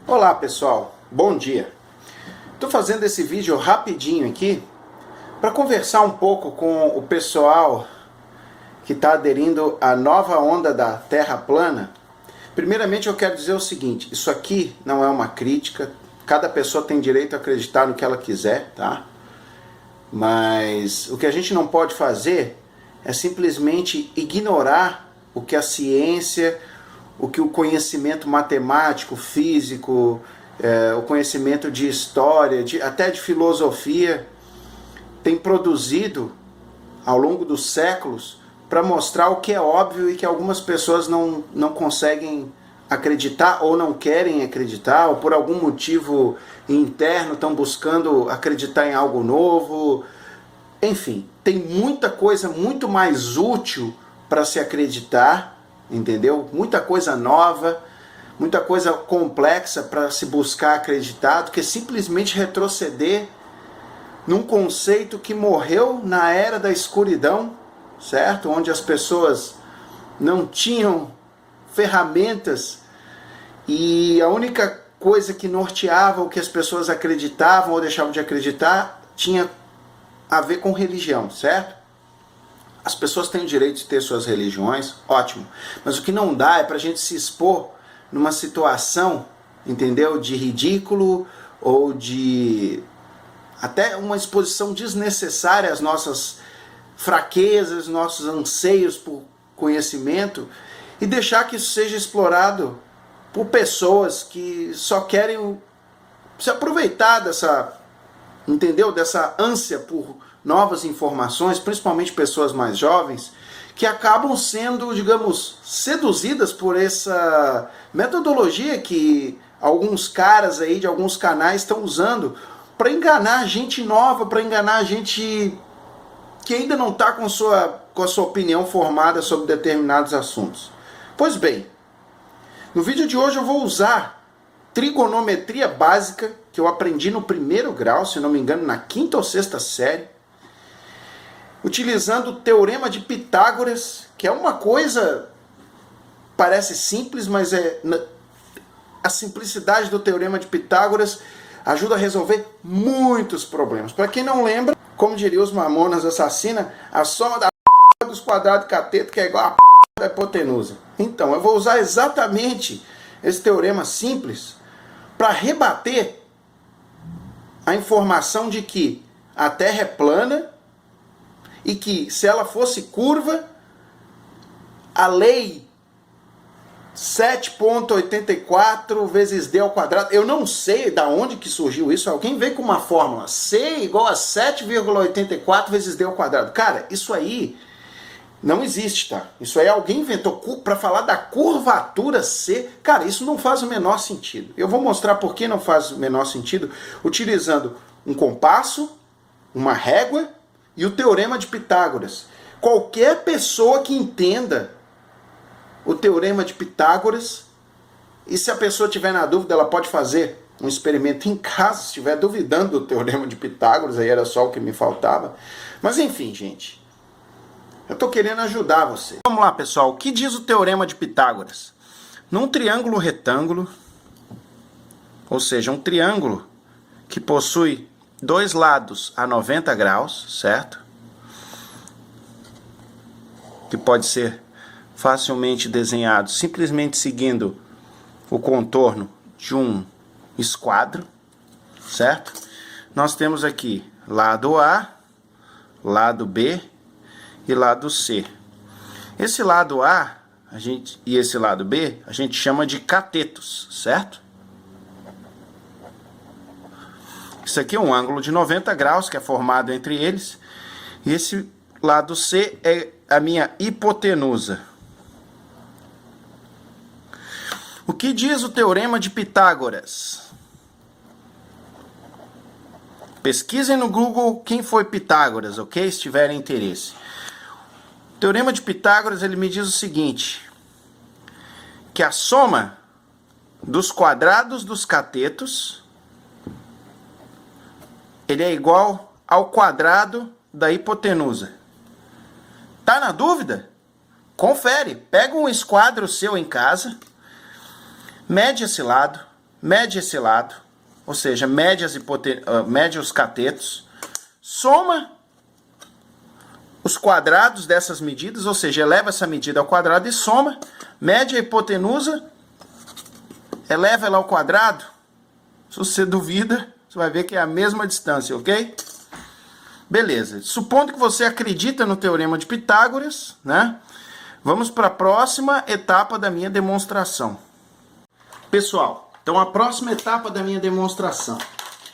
Olá pessoal, bom dia. Estou fazendo esse vídeo rapidinho aqui para conversar um pouco com o pessoal que está aderindo à nova onda da Terra plana. Primeiramente eu quero dizer o seguinte, isso aqui não é uma crítica, cada pessoa tem direito a acreditar no que ela quiser, tá? Mas o que a gente não pode fazer é simplesmente ignorar o que a ciência, o que o conhecimento matemático, físico, o conhecimento de história, até de filosofia, tem produzido ao longo dos séculos para mostrar o que é óbvio e que algumas pessoas não conseguem acreditar ou não querem acreditar, ou por algum motivo interno estão buscando acreditar em algo novo. Enfim, tem muita coisa muito mais útil para se acreditar, entendeu? Muita coisa nova, muita coisa complexa para se buscar acreditar, do que simplesmente retroceder num conceito que morreu na era da escuridão, certo? Onde as pessoas não tinham ferramentas e a única coisa que norteava o que as pessoas acreditavam ou deixavam de acreditar tinha a ver com religião, certo? As pessoas têm o direito de ter suas religiões, ótimo. Mas o que não dá é pra gente se expor numa situação, entendeu? De ridículo ou de até uma exposição desnecessária às nossas fraquezas, nossos anseios por conhecimento e deixar que isso seja explorado por pessoas que só querem se aproveitar dessa, entendeu? Dessa ânsia por novas informações, principalmente pessoas mais jovens, que acabam sendo, digamos, seduzidas por essa metodologia que alguns caras aí de alguns canais estão usando para enganar gente nova, para enganar gente que ainda não está com a sua opinião formada sobre determinados assuntos. Pois bem, no vídeo de hoje eu vou usar trigonometria básica, que eu aprendi no primeiro grau, se não me engano, na quinta ou sexta série, utilizando o teorema de Pitágoras, que é uma coisa, parece simples, mas a simplicidade do teorema de Pitágoras ajuda a resolver muitos problemas. Para quem não lembra, como diria os Mamonas Assassina, a soma da dos quadrados de cateto que é igual a da hipotenusa. Então, eu vou usar exatamente esse teorema simples para rebater a informação de que a Terra é plana e que se ela fosse curva, a lei 7,84 vezes d ao quadrado, eu não sei da onde que surgiu isso, alguém veio com uma fórmula, c igual a 7,84 vezes d ao quadrado. Cara, isso aí não existe, tá? Isso aí alguém inventou para falar da curvatura C. Cara, isso não faz o menor sentido. Eu vou mostrar por que não faz o menor sentido utilizando um compasso, uma régua e o teorema de Pitágoras. Qualquer pessoa que entenda o teorema de Pitágoras, e se a pessoa tiver na dúvida, ela pode fazer um experimento em casa, se estiver duvidando do teorema de Pitágoras, aí era só o que me faltava. Mas enfim, gente, eu estou querendo ajudar você. Vamos lá, pessoal. O que diz o teorema de Pitágoras? Num triângulo retângulo, ou seja, um triângulo que possui dois lados a 90 graus, certo? Que pode ser facilmente desenhado simplesmente seguindo o contorno de um esquadro, certo? Nós temos aqui lado A, lado B e lado C. Esse lado A e esse lado B a gente chama de catetos, certo? Isso aqui é um ângulo de 90 graus que é formado entre eles. E esse lado C é a minha hipotenusa. O que diz o teorema de Pitágoras? Pesquisem no Google quem foi Pitágoras, ok? Se tiverem interesse. O teorema de Pitágoras ele me diz o seguinte, que a soma dos quadrados dos catetos ele é igual ao quadrado da hipotenusa. Tá na dúvida? Confere, pega um esquadro seu em casa, mede esse lado, mede esse lado, ou seja, mede os catetos, soma os quadrados dessas medidas, ou seja, eleva essa medida ao quadrado e soma, mede a hipotenusa, eleva ela ao quadrado. Se você duvida, você vai ver que é a mesma distância, ok? Beleza. Supondo que você acredita no Teorema de Pitágoras, né? Vamos para a próxima etapa da minha demonstração. Pessoal, então a próxima etapa da minha demonstração.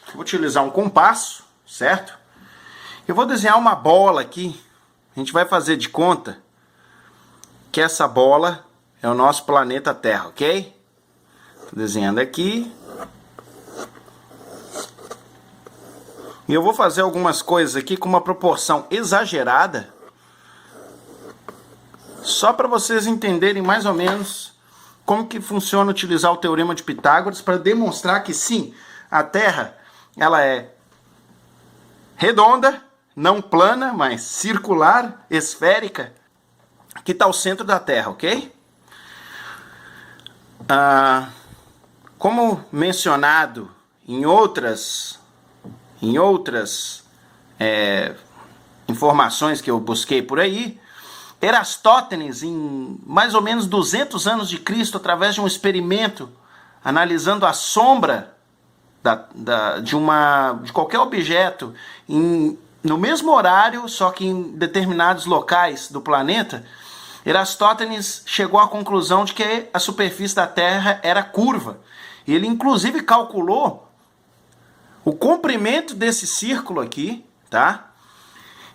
Eu vou utilizar um compasso, certo? Eu vou desenhar uma bola aqui. A gente vai fazer de conta que essa bola é o nosso planeta Terra, ok? Estou desenhando aqui. E eu vou fazer algumas coisas aqui com uma proporção exagerada, só para vocês entenderem mais ou menos como que funciona utilizar o Teorema de Pitágoras para demonstrar que sim, a Terra ela é redonda, não plana, mas circular, esférica, que está ao centro da Terra, ok? Como mencionado em outras informações que eu busquei por aí, Erastótenes, em mais ou menos 200 anos de Cristo, através de um experimento, analisando a sombra de qualquer objeto no mesmo horário, só que em determinados locais do planeta, Erastótenes chegou à conclusão de que a superfície da Terra era curva. E ele inclusive calculou o comprimento desse círculo aqui, tá?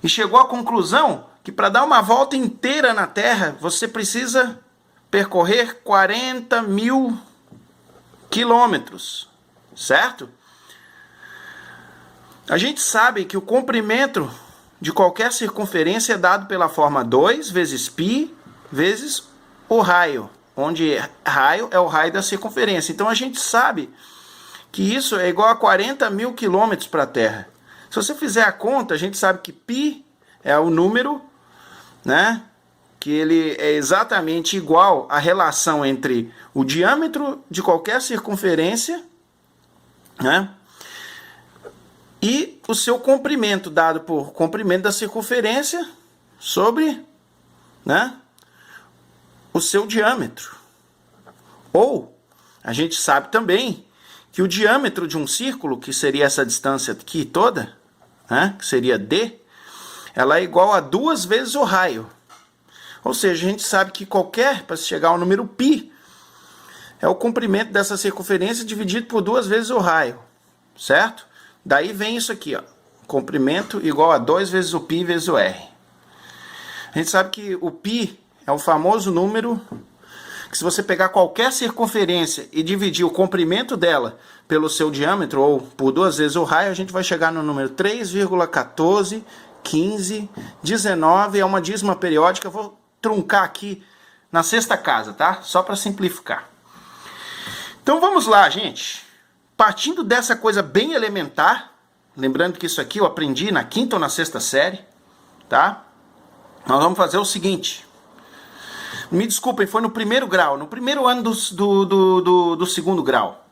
E chegou à conclusão que para dar uma volta inteira na Terra, você precisa percorrer 40 mil quilômetros, certo? A gente sabe que o comprimento de qualquer circunferência é dado pela forma 2 vezes π vezes o raio, onde raio é o raio da circunferência. Então a gente sabe que isso é igual a 40 mil quilômetros para a Terra. Se você fizer a conta, a gente sabe que π é o número, né, que ele é exatamente igual à relação entre o diâmetro de qualquer circunferência, né, e o seu comprimento, dado por comprimento da circunferência sobre, né, o seu diâmetro. Ou, a gente sabe também que o diâmetro de um círculo, que seria essa distância aqui toda, né, que seria D, ela é igual a 2 vezes o raio. Ou seja, a gente sabe que para chegar ao número π, é o comprimento dessa circunferência dividido por 2 vezes o raio, certo? Daí vem isso aqui, ó, comprimento igual a 2 vezes o π vezes o r. A gente sabe que o π é o famoso número que, se você pegar qualquer circunferência e dividir o comprimento dela pelo seu diâmetro, ou por 2 vezes o raio, a gente vai chegar no número 3,141519, é uma dízima periódica. Eu vou truncar aqui na sexta casa, tá? Só para simplificar. Então vamos lá, gente. Partindo dessa coisa bem elementar, lembrando que isso aqui eu aprendi na 5ª ou na 6ª série, tá? Nós vamos fazer o seguinte. Me desculpem, foi no primeiro grau, no primeiro ano do 2º grau.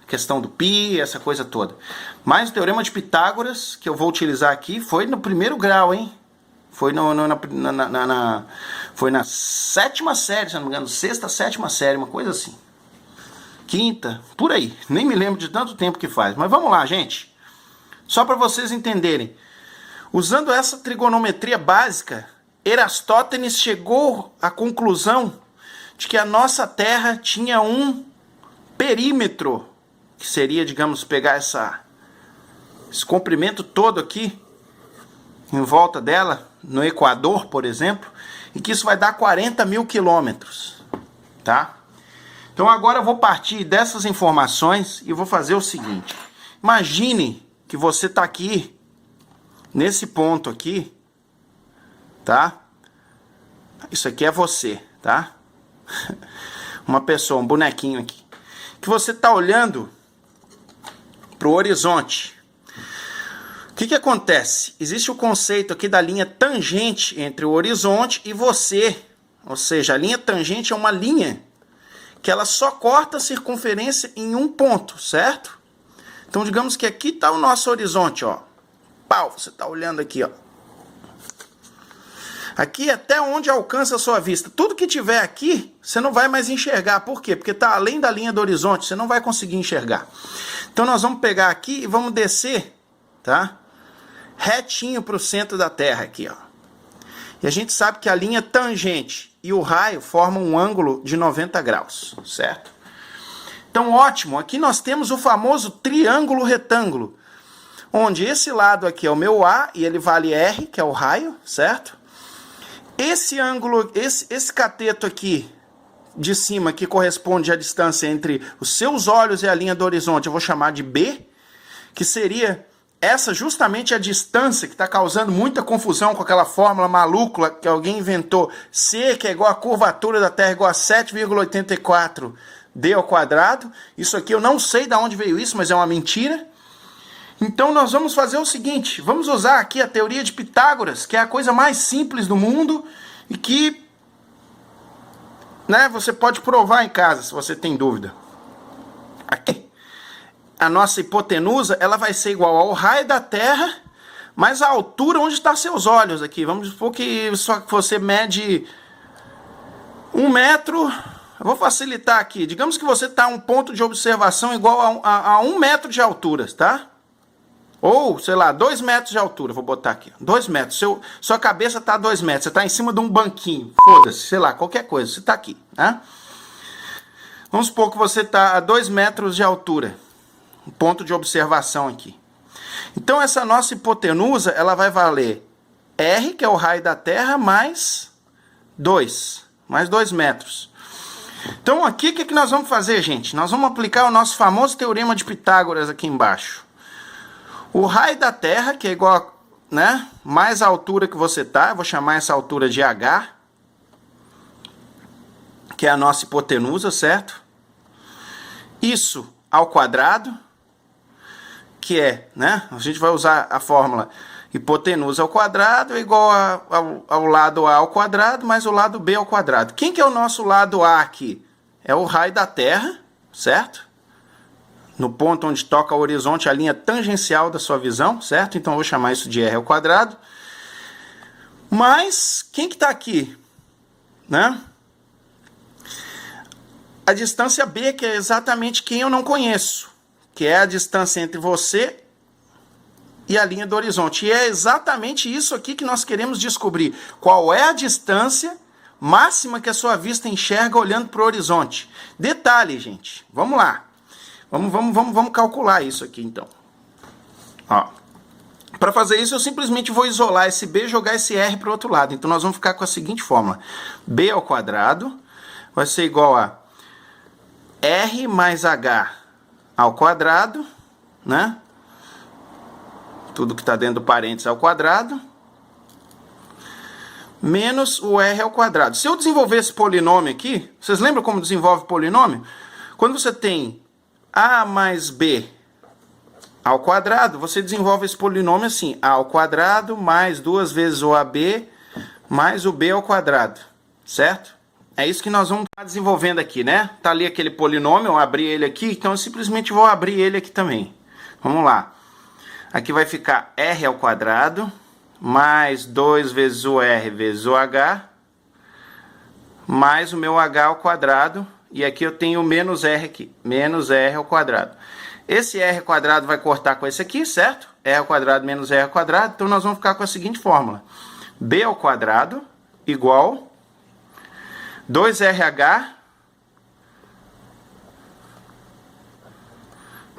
Questão do π, essa coisa toda. Mas o Teorema de Pitágoras, que eu vou utilizar aqui, foi no primeiro grau, hein? Foi foi na 7ª série, se não me engano, 6ª, 7ª série, uma coisa assim. 5ª, por aí. Nem me lembro de tanto tempo que faz. Mas vamos lá, gente. Só para vocês entenderem. Usando essa trigonometria básica, Erastótenes chegou à conclusão de que a nossa Terra tinha um perímetro, que seria, digamos, pegar esse comprimento todo aqui, em volta dela, no Equador, por exemplo, e que isso vai dar 40 mil quilômetros, tá? Então agora eu vou partir dessas informações e vou fazer o seguinte. Imagine que você está aqui, nesse ponto aqui, tá? Isso aqui é você, tá? Uma pessoa, um bonequinho aqui. Que você está olhando para o horizonte. O que acontece? Existe o conceito aqui da linha tangente entre o horizonte e você. Ou seja, a linha tangente é uma linha que ela só corta a circunferência em um ponto, certo? Então, digamos que aqui está o nosso horizonte, ó. Pau, você está olhando aqui, ó. Aqui até onde alcança a sua vista. Tudo que tiver aqui, você não vai mais enxergar. Por quê? Porque está além da linha do horizonte, você não vai conseguir enxergar. Então nós vamos pegar aqui e vamos descer, tá? Retinho para o centro da Terra aqui, ó. E a gente sabe que a linha tangente e o raio formam um ângulo de 90 graus, certo? Então, ótimo. Aqui nós temos o famoso triângulo retângulo, onde esse lado aqui é o meu A e ele vale R, que é o raio, certo? Esse ângulo, esse cateto aqui de cima, que corresponde à distância entre os seus olhos e a linha do horizonte, eu vou chamar de B, que seria essa justamente a distância que está causando muita confusão com aquela fórmula maluca que alguém inventou. C, que é igual a curvatura da Terra, igual a 7,84 D ao quadrado. Isso aqui eu não sei de onde veio isso, mas é uma mentira. Então nós vamos fazer o seguinte, vamos usar aqui a teoria de Pitágoras, que é a coisa mais simples do mundo e que, né, você pode provar em casa se você tem dúvida. Aqui, a nossa hipotenusa, ela vai ser igual ao raio da Terra, mais a altura onde estão seus olhos aqui. Vamos supor que só que você mede 1 metro, eu vou facilitar aqui. Digamos que você está a um ponto de observação igual a 1 metro de altura, tá? Ou, sei lá, 2 metros de altura, vou botar aqui. 2 metros, sua cabeça está a 2 metros, você está em cima de um banquinho, foda-se, sei lá, qualquer coisa, você está aqui, né? Vamos supor que você está a 2 metros de altura, um ponto de observação aqui. Então, essa nossa hipotenusa, ela vai valer R, que é o raio da Terra, mais 2 metros. Então, aqui, o que nós vamos fazer, gente? Nós vamos aplicar o nosso famoso teorema de Pitágoras aqui embaixo. O raio da Terra, que é igual, né, mais a altura que você está, eu vou chamar essa altura de H, que é a nossa hipotenusa, certo? Isso ao quadrado, que é, né, a gente vai usar a fórmula hipotenusa ao quadrado é igual ao lado A ao quadrado mais o lado B ao quadrado. Quem que é o nosso lado A aqui? É o raio da Terra, certo? No ponto onde toca o horizonte, a linha tangencial da sua visão, certo? Então eu vou chamar isso de R ao quadrado. Mas, quem que está aqui? Né? A distância B, que é exatamente quem eu não conheço. Que é a distância entre você e a linha do horizonte. E é exatamente isso aqui que nós queremos descobrir. Qual é a distância máxima que a sua vista enxerga olhando para o horizonte? Detalhe, gente. Vamos lá. Vamos calcular isso aqui, então. Para fazer isso, eu simplesmente vou isolar esse B e jogar esse R para o outro lado. Então, nós vamos ficar com a seguinte fórmula. B ao quadrado vai ser igual a R mais H ao quadrado, né? Tudo que está dentro do parênteses ao quadrado, menos o R ao quadrado. Se eu desenvolver esse polinômio aqui, vocês lembram como desenvolve polinômio? Quando você tem A mais B ao quadrado, você desenvolve esse polinômio assim, A ao quadrado mais 2 vezes o AB mais o B ao quadrado, certo? É isso que nós vamos estar desenvolvendo aqui, né? Tá ali aquele polinômio, eu abri ele aqui, então eu simplesmente vou abrir ele aqui também. Vamos lá. Aqui vai ficar R ao quadrado mais 2 vezes o R vezes o H mais o meu H ao quadrado. E aqui eu tenho menos R aqui, menos R ao quadrado. Esse R ao quadrado vai cortar com esse aqui, certo? R ao quadrado menos R ao quadrado. Então nós vamos ficar com a seguinte fórmula. B ao quadrado igual 2RH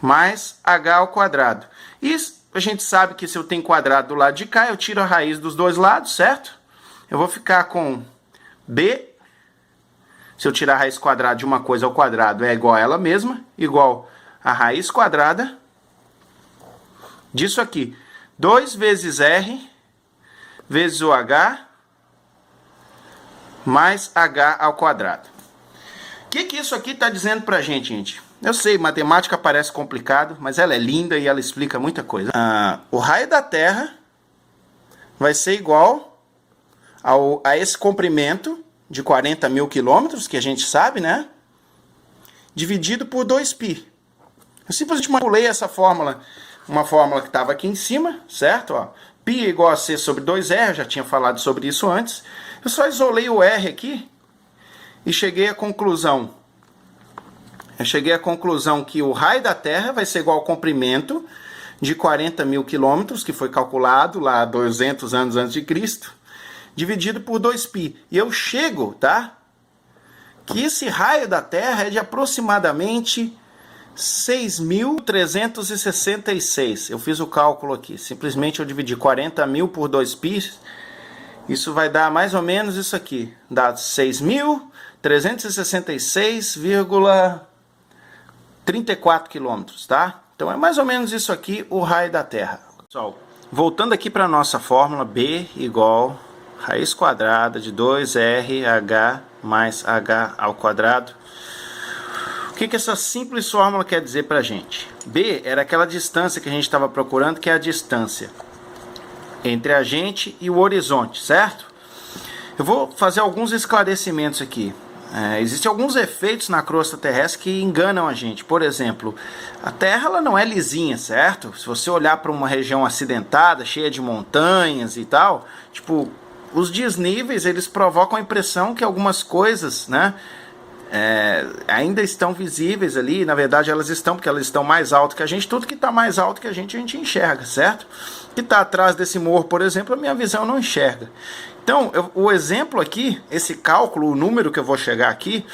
mais H ao quadrado. E a gente sabe que se eu tenho quadrado do lado de cá, eu tiro a raiz dos dois lados, certo? Eu vou ficar com B. Se eu tirar a raiz quadrada de uma coisa ao quadrado, é igual a ela mesma, igual a raiz quadrada disso aqui. 2 vezes R vezes o H mais H ao quadrado. O que isso aqui está dizendo pra gente, gente? Eu sei, matemática parece complicado, mas ela é linda e ela explica muita coisa. O raio da Terra vai ser igual a esse comprimento de 40 mil quilômetros, que a gente sabe, né? dividido por 2π. Eu simplesmente manipulei essa fórmula, uma fórmula que estava aqui em cima, certo? Ó, π é igual a c sobre 2r, eu já tinha falado sobre isso antes. Eu só isolei o r aqui e cheguei à conclusão. Que o raio da Terra vai ser igual ao comprimento de 40 mil quilômetros, que foi calculado lá 200 anos antes de Cristo, dividido por 2π. E eu chego, tá? Que esse raio da Terra é de aproximadamente 6.366. Eu fiz o cálculo aqui. Simplesmente eu dividi 40 mil por 2π. Isso vai dar mais ou menos isso aqui. Dá 6.366,34 quilômetros, tá? Então é mais ou menos isso aqui o raio da Terra. Pessoal, voltando aqui para a nossa fórmula, B igual raiz quadrada de 2RH mais H ao quadrado. O que essa simples fórmula quer dizer para a gente? B era aquela distância que a gente estava procurando, que é a distância entre a gente e o horizonte, certo? Eu vou fazer alguns esclarecimentos aqui. Existem alguns efeitos na crosta terrestre que enganam a gente. Por exemplo, a Terra ela não é lisinha, certo? Se você olhar para uma região acidentada, cheia de montanhas e tal, tipo, os desníveis eles provocam a impressão que algumas coisas, né, ainda estão visíveis ali. Na verdade elas estão, porque elas estão mais altas que a gente. Tudo que está mais alto que a gente enxerga, certo? O que está atrás desse morro, por exemplo, a minha visão não enxerga. Então, o exemplo aqui, esse cálculo, o número que eu vou chegar aqui,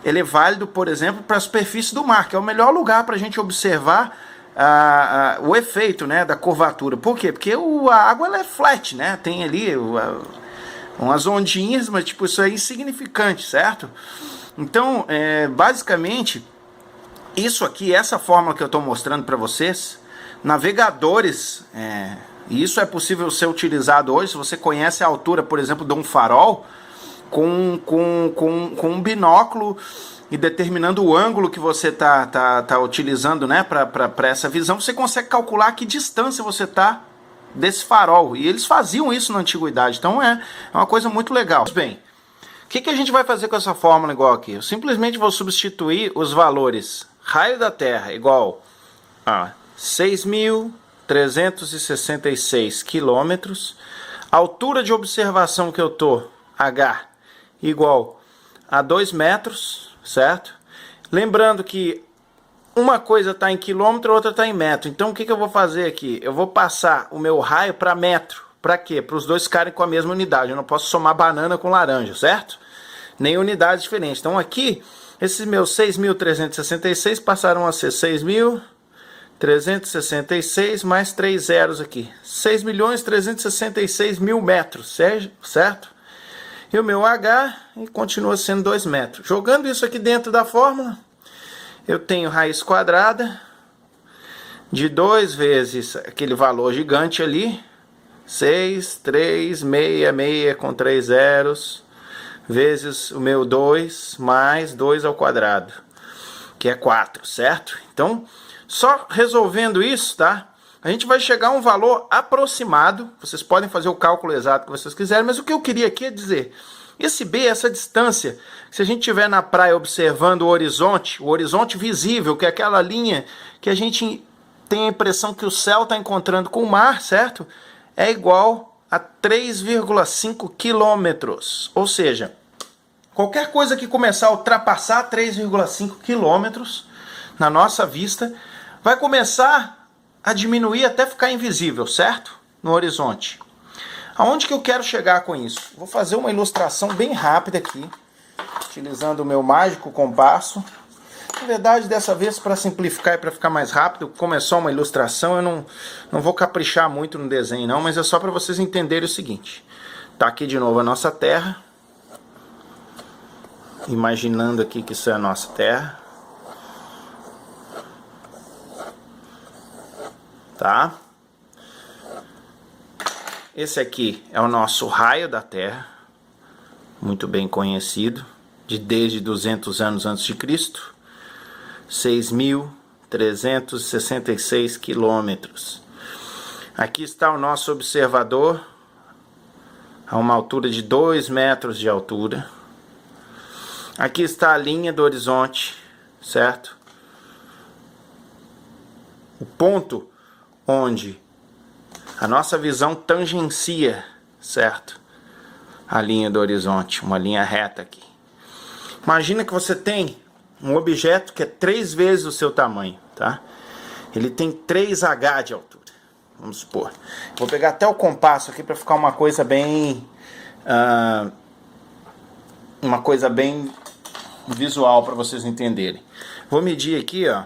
ele é válido, por exemplo, para a superfície do mar, que é o melhor lugar para a gente observar o efeito, né, da curvatura. Por quê? Porque a água ela é flat, né? Tem ali umas ondinhas, mas tipo, isso é insignificante, certo? Então, basicamente, isso aqui, essa fórmula que eu estou mostrando para vocês, navegadores... E isso é possível ser utilizado hoje, se você conhece a altura, por exemplo, de um farol, com um binóculo e determinando o ângulo que você tá utilizando, né, para essa visão, você consegue calcular que distância você está desse farol. E eles faziam isso na antiguidade, então é uma coisa muito legal. Bem, o que a gente vai fazer com essa fórmula igual aqui? Eu simplesmente vou substituir os valores raio da Terra igual a 6.366 quilômetros, altura de observação que eu tô, H, igual a 2 metros, certo? Lembrando que uma coisa está em quilômetro, outra está em metro. Então o que eu vou fazer aqui? Eu vou passar o meu raio para metro. Para quê? Para os dois ficarem com a mesma unidade. Eu não posso somar banana com laranja, certo? Nem unidades diferentes. Então aqui, esses meus 6.366 passaram a ser 6.366 mais 3 zeros aqui. 6.366.000 metros, certo? E o meu H continua sendo 2 metros. Jogando isso aqui dentro da fórmula, eu tenho raiz quadrada de 2 vezes aquele valor gigante ali, 6.366 com 3 zeros, vezes o meu 2 mais 2 ao quadrado, que é 4, certo? Então, só resolvendo isso, tá? A gente vai chegar a um valor aproximado. Vocês podem fazer o cálculo exato que vocês quiserem, mas o que eu queria aqui é dizer, esse B, essa distância, se a gente estiver na praia observando o horizonte visível, que é aquela linha que a gente tem a impressão que o céu está encontrando com o mar, certo? É igual a 3,5 quilômetros. Ou seja, qualquer coisa que começar a ultrapassar 3,5 quilômetros na nossa vista, vai começar a diminuir até ficar invisível, certo? No horizonte. Aonde que eu quero chegar com isso? Vou fazer uma ilustração bem rápida aqui, utilizando o meu mágico compasso. Na verdade, dessa vez, para simplificar e para ficar mais rápido, como é só uma ilustração, eu não vou caprichar muito no desenho não, mas é só para vocês entenderem o seguinte. Tá aqui de novo a nossa Terra. Imaginando aqui que isso é a nossa Terra. Tá? Esse aqui é o nosso raio da Terra, muito bem conhecido, desde 200 anos antes de Cristo, 6.366 quilômetros. Aqui está o nosso observador, a uma altura de 2 metros de altura. Aqui está a linha do horizonte, certo? O ponto onde a nossa visão tangencia, certo? A linha do horizonte, uma linha reta aqui. Imagina que você tem um objeto que é 3 vezes o seu tamanho, tá? Ele tem 3H de altura, vamos supor. Vou pegar até o compasso aqui para ficar uma coisa bem visual para vocês entenderem. Vou medir aqui, ó.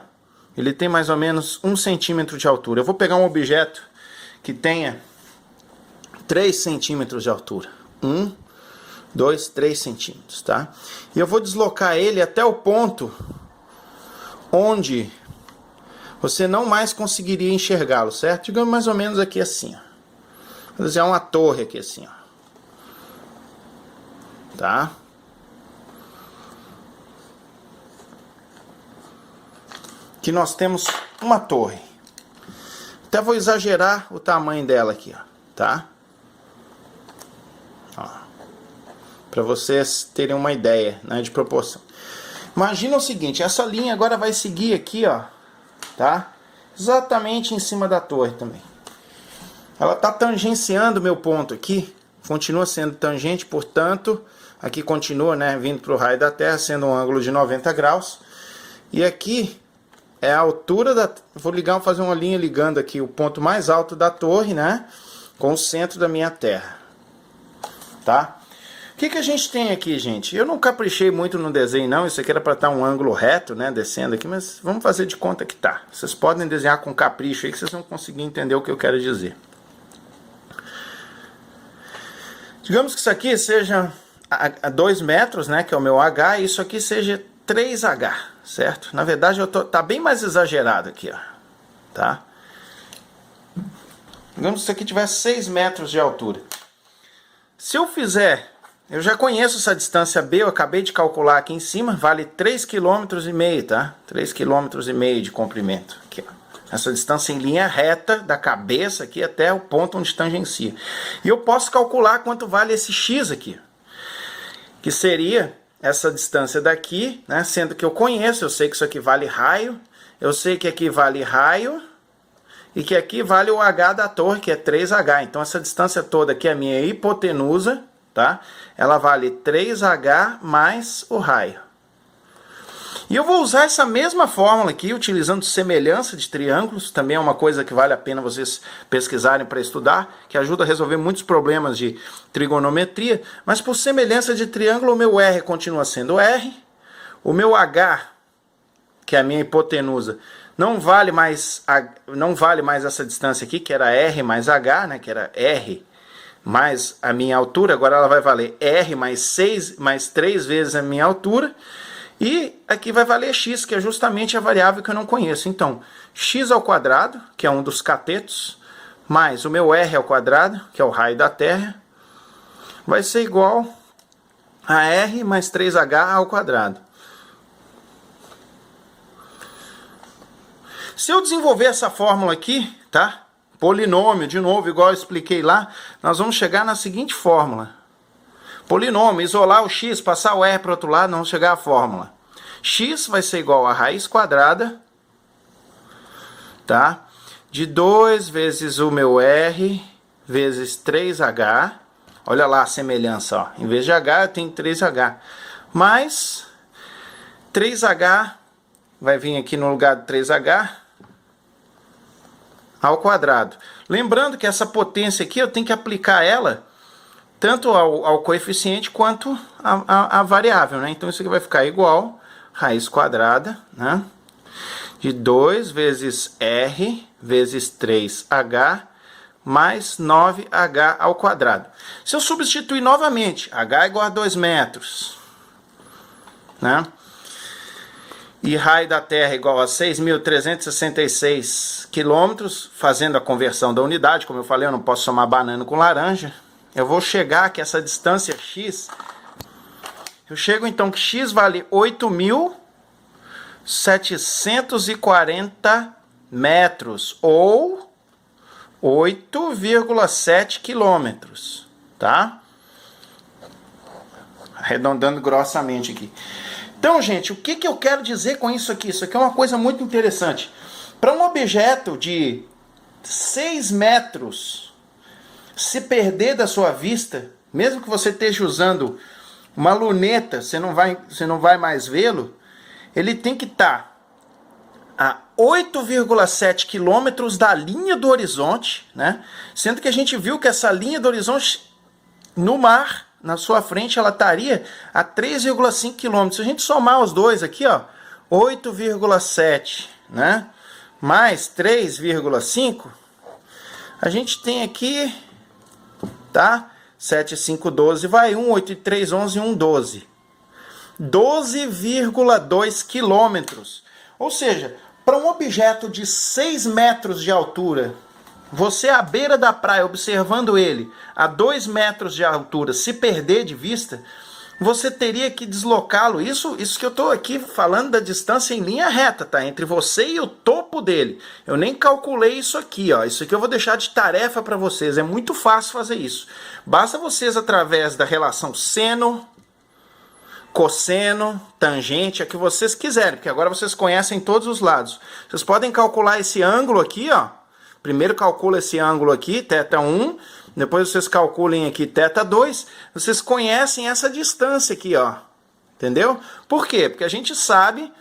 Ele tem mais ou menos 1 centímetro de altura. Eu vou pegar um objeto que tenha 3 centímetros de altura. 1, 2, 3 centímetros, tá? E eu vou deslocar ele até o ponto onde você não mais conseguiria enxergá-lo, certo? Digamos mais ou menos aqui assim, ó. Vou desenhar uma torre aqui assim, ó. Tá? Aqui nós temos uma torre. Até vou exagerar o tamanho dela aqui, ó, tá? Para vocês terem uma ideia, né, de proporção. Imagina o seguinte, essa linha agora vai seguir aqui, ó, tá? Exatamente em cima da torre também. Ela está tangenciando o meu ponto aqui, continua sendo tangente, portanto, aqui continua, né, vindo para o raio da Terra, sendo um ângulo de 90 graus. E aqui é a altura da... Vou fazer uma linha ligando aqui o ponto mais alto da torre, né, com o centro da minha Terra, tá? O que a gente tem aqui, gente? Eu não caprichei muito no desenho, não. Isso aqui era para estar um ângulo reto, né? Descendo aqui, mas vamos fazer de conta que tá. Vocês podem desenhar com capricho aí que vocês vão conseguir entender o que eu quero dizer. Digamos que isso aqui seja a 2 metros, né? Que é o meu H, e isso aqui seja 3H, certo? Na verdade, tá bem mais exagerado aqui, ó. Tá? Digamos que isso aqui tivesse 6 metros de altura. Se eu fizer... Eu já conheço essa distância B, eu acabei de calcular aqui em cima, vale 3,5 km, tá? 3,5 km de comprimento. Aqui, ó. Essa distância em linha reta da cabeça aqui até o ponto onde tangencia. E eu posso calcular quanto vale esse X aqui, que seria essa distância daqui, né? Sendo que eu conheço, eu sei que isso aqui vale raio, eu sei que aqui vale raio, e que aqui vale o H da torre, que é 3H. Então essa distância toda aqui é a minha hipotenusa, tá? Ela vale 3H mais o raio. E eu vou usar essa mesma fórmula aqui, utilizando semelhança de triângulos, também é uma coisa que vale a pena vocês pesquisarem para estudar, que ajuda a resolver muitos problemas de trigonometria, mas por semelhança de triângulo, o meu R continua sendo R, o meu H, que é a minha hipotenusa, não vale mais essa distância aqui, que era R mais H, né, que era R mais a minha altura, agora ela vai valer R mais 3 vezes a minha altura, e aqui vai valer x, que é justamente a variável que eu não conheço. Então, x ao quadrado, que é um dos catetos, mais o meu r ao quadrado, que é o raio da Terra, vai ser igual a r mais 3h ao quadrado. Se eu desenvolver essa fórmula aqui, tá? Polinômio, de novo, igual eu expliquei lá, nós vamos chegar na seguinte fórmula. Polinômio, isolar o x, passar o r para o outro lado, nós vamos chegar à fórmula. X vai ser igual a raiz quadrada, tá? De 2 vezes o meu r vezes 3h. Olha lá a semelhança, ó. Em vez de h, eu tenho 3h. Mais 3h vai vir aqui no lugar de 3h ao quadrado. Lembrando que essa potência aqui eu tenho que aplicar ela tanto ao coeficiente quanto à variável, né? Então isso aqui vai ficar igual raiz quadrada, né, de 2 vezes r vezes 3h mais 9h ao quadrado. Se eu substituir novamente, h é igual a 2 metros, né? E raio da Terra igual a 6.366 quilômetros, fazendo a conversão da unidade, como eu falei, eu não posso somar banana com laranja, eu vou chegar que essa distância x, eu chego então que x vale 8.740 metros, ou 8,7 quilômetros, tá? Arredondando grossamente aqui. Então, gente, o que eu quero dizer com isso aqui? Isso aqui é uma coisa muito interessante. Para um objeto de 6 metros se perder da sua vista, mesmo que você esteja usando uma luneta, você não vai mais vê-lo, ele tem que estar a 8,7 quilômetros da linha do horizonte, né? Sendo que a gente viu que essa linha do horizonte no mar, na sua frente, ela estaria a 3,5 quilômetros. Se a gente somar os dois aqui, ó, 8,7, né? Mais 3,5, a gente tem aqui, tá? 7, 5, 12, vai 1, 8 e 3, 11, 1, 12. 12,2 quilômetros. Ou seja, para um objeto de 6 metros de altura, você à beira da praia, observando ele a 2 metros de altura, se perder de vista, você teria que deslocá-lo. Isso que eu estou aqui falando da distância em linha reta, tá? Entre você e o topo dele. Eu nem calculei isso aqui, ó. Isso aqui eu vou deixar de tarefa para vocês. É muito fácil fazer isso. Basta vocês, através da relação seno, cosseno, tangente, a que vocês quiserem, porque agora vocês conhecem todos os lados. Vocês podem calcular esse ângulo aqui, ó. Primeiro calcula esse ângulo aqui, θ1, depois vocês calculem aqui θ2, vocês conhecem essa distância aqui, ó. Entendeu? Por quê? Porque a gente sabe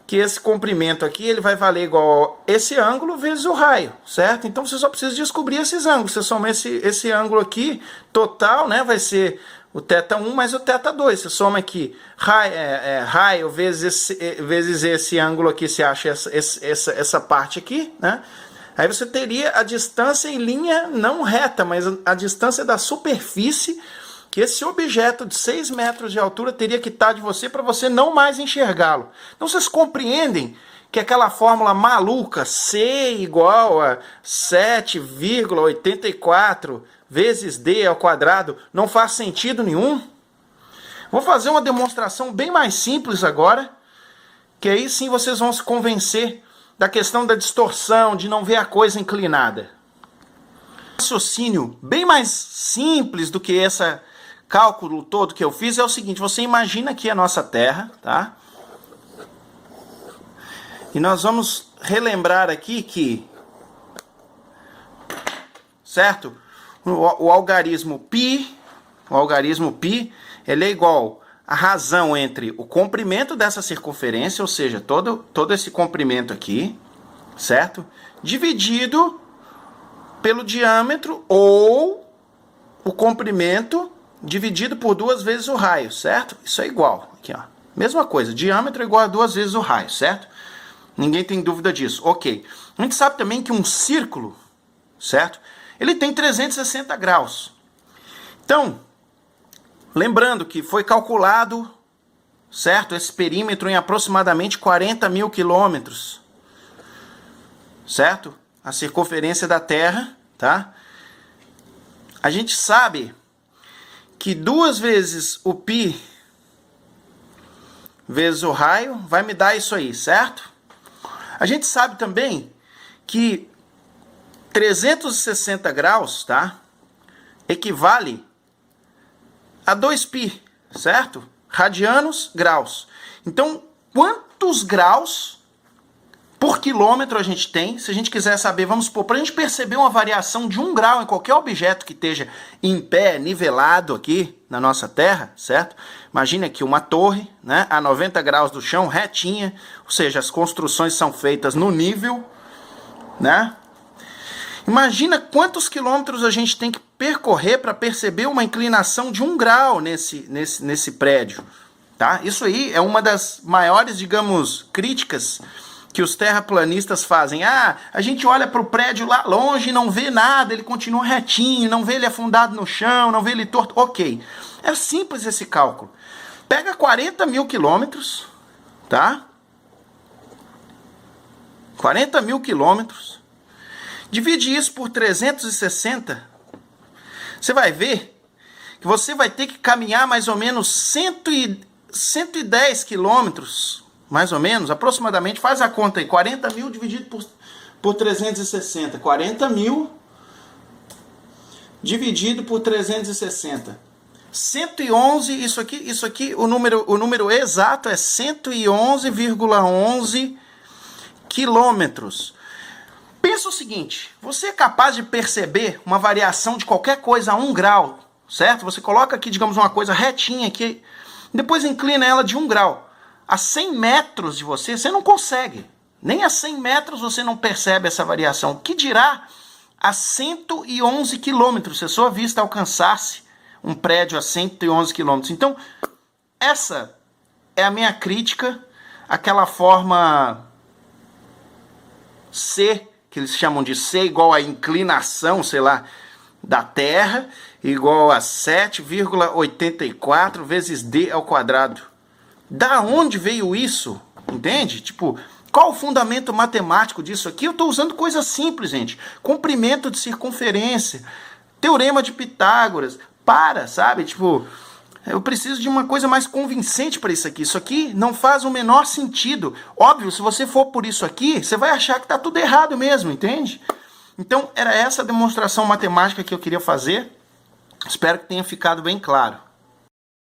que esse comprimento aqui, ele vai valer igual a esse ângulo vezes o raio, certo? Então você só precisa descobrir esses ângulos. Você soma esse ângulo aqui, total, né? Vai ser o θ1 mais o θ2. Você soma aqui raio vezes esse ângulo aqui, você acha essa parte aqui, né? Aí você teria a distância em linha não reta, mas a distância da superfície que esse objeto de 6 metros de altura teria que estar de você para você não mais enxergá-lo. Então vocês compreendem que aquela fórmula maluca, C igual a 7,84 vezes D ao quadrado, não faz sentido nenhum? Vou fazer uma demonstração bem mais simples agora, que aí sim vocês vão se convencer da questão da distorção, de não ver a coisa inclinada. Um raciocínio bem mais simples do que esse cálculo todo que eu fiz é o seguinte: você imagina aqui a nossa Terra, tá? E nós vamos relembrar aqui que, certo? O algarismo π, ele é igual a razão entre o comprimento dessa circunferência, ou seja, todo esse comprimento aqui, certo? Dividido pelo diâmetro, ou o comprimento dividido por 2 vezes o raio, certo? Isso é igual, aqui ó, mesma coisa, diâmetro é igual a 2 vezes o raio, certo? Ninguém tem dúvida disso, ok. A gente sabe também que um círculo, certo? Ele tem 360 graus. Então, lembrando que foi calculado, certo, esse perímetro em aproximadamente 40 mil quilômetros, certo? A circunferência da Terra, tá? A gente sabe que 2 vezes o π vezes o raio vai me dar isso aí, certo? A gente sabe também que 360 graus, tá? Equivale a 2π, certo? Radianos, graus. Então, quantos graus por quilômetro a gente tem? Se a gente quiser saber, vamos supor, para a gente perceber uma variação de 1 grau em qualquer objeto que esteja em pé, nivelado aqui na nossa Terra, certo? Imagine aqui uma torre, né, a 90 graus do chão, retinha, ou seja, as construções são feitas no nível, né? Imagina quantos quilômetros a gente tem que percorrer para perceber uma inclinação de 1 grau nesse prédio, tá? Isso aí é uma das maiores, digamos, críticas que os terraplanistas fazem. Ah, a gente olha para o prédio lá longe e não vê nada, ele continua retinho, não vê ele afundado no chão, não vê ele torto. Ok, é simples esse cálculo. Pega 40 mil quilômetros, tá? 40 mil quilômetros. Divide isso por 360, você vai ver que você vai ter que caminhar mais ou menos 110 quilômetros, mais ou menos, aproximadamente, faz a conta aí, 40 mil dividido por 360, 40 mil dividido por 360, 111, isso aqui, o número exato é 111,11 quilômetros. Pensa o seguinte, você é capaz de perceber uma variação de qualquer coisa a 1 grau, certo? Você coloca aqui, digamos, uma coisa retinha aqui, depois inclina ela de 1 grau. A 100 metros de você não consegue. Nem a 100 metros você não percebe essa variação. O que dirá a 111 quilômetros, se a sua vista alcançasse um prédio a 111 quilômetros. Então, essa é a minha crítica àquela forma C, que eles chamam de C igual a inclinação, sei lá, da Terra, igual a 7,84 vezes D ao quadrado. Da onde veio isso? Entende? Tipo, qual o fundamento matemático disso aqui? Eu estou usando coisa simples, gente. Comprimento de circunferência, teorema de Pitágoras. Sabe? Tipo, eu preciso de uma coisa mais convincente para isso aqui. Isso aqui não faz o menor sentido. Óbvio, se você for por isso aqui, você vai achar que está tudo errado mesmo, entende? Então, era essa a demonstração matemática que eu queria fazer. Espero que tenha ficado bem claro.